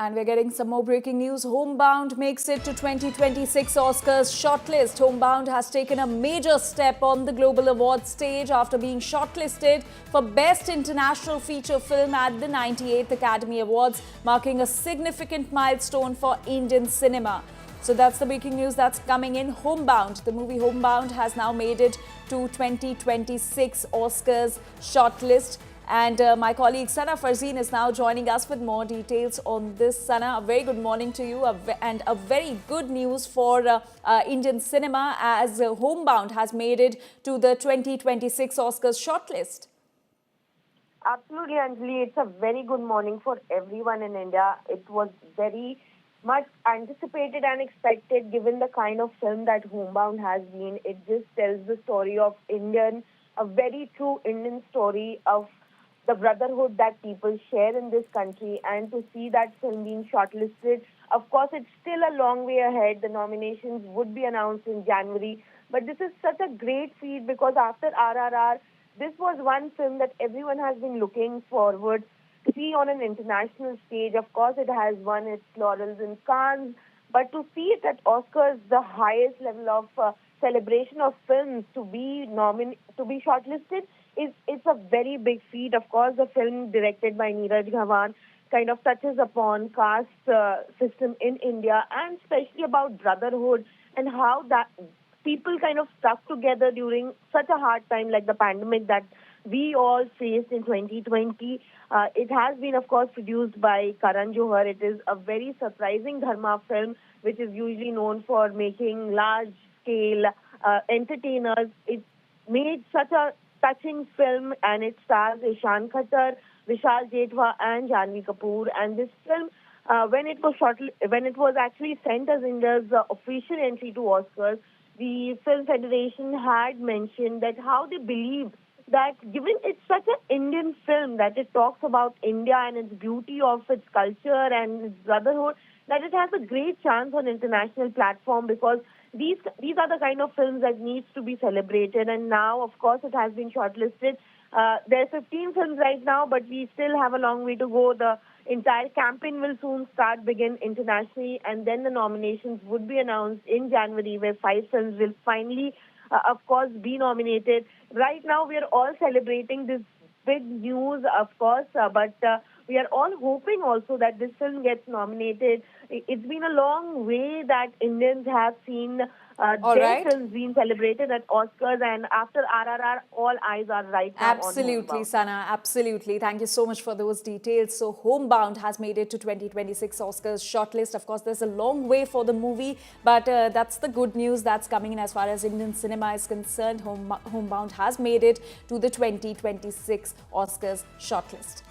And we're getting some more breaking news. Homebound makes it to 2026 Oscars shortlist. Homebound has taken a major step on the global awards stage after being shortlisted for Best International Feature Film at the 98th Academy Awards, marking a significant milestone for Indian cinema. So that's the breaking news that's coming in. Homebound, the movie Homebound has now made it to 2026 Oscars shortlist. And my colleague Sana Farzeen is now joining us with more details on this. Sana, a very good morning to you and a very good news for Indian cinema as Homebound has made it to the 2026 Oscars shortlist. Absolutely, Anjali. It's a very good morning for everyone in India. It was very much anticipated and expected given the kind of film that Homebound has been. It just tells the story of a very true Indian story of the brotherhood that people share in this country, and to see that film being shortlisted, of course, it's still a long way ahead. The nominations would be announced in January, but this is such a great feat because after RRR, this was one film that everyone has been looking forward to see on an international stage. Of course, it has won its laurels in Cannes, but to see it at Oscars, the highest level of celebration of films, to be shortlisted, it's a very big feat. Of course, the film directed by Neeraj Ghaywan kind of touches upon caste system in India, and especially about brotherhood and how that people kind of stuck together during such a hard time like the pandemic that we all faced in 2020. It has been, of course, produced by Karan Johar. It is a very surprising Dharma film, which is usually known for making large-scale entertainers. It made such a touching film, and it stars Ishaan Khatter, Vishal, Jethwa, and Janhvi Kapoor. And this film, when it was actually sent as India's official entry to Oscars, the Film Federation had mentioned that how they believe that given it's such an Indian film, that it talks about India and its beauty of its culture and its brotherhood, that it has a great chance on international platform, because these are the kind of films that needs to be celebrated. And now, of course, it has been shortlisted. There are 15 films right now, but we still have a long way to go. The entire campaign will soon begin internationally, and then the nominations would be announced in January, where 5 films will finally, of course, be nominated. Right now, we are all celebrating this big news, of course, but we are all hoping also that this film gets nominated. It's been a long way that Indians have seen their films being celebrated at Oscars, and after RRR, all eyes are right now on Absolutely, Sana, absolutely. Thank you so much for those details. So Homebound has made it to 2026 Oscars shortlist. Of course, there's a long way for the movie, but that's the good news that's coming in as far as Indian cinema is concerned. Homebound has made it to the 2026 Oscars shortlist.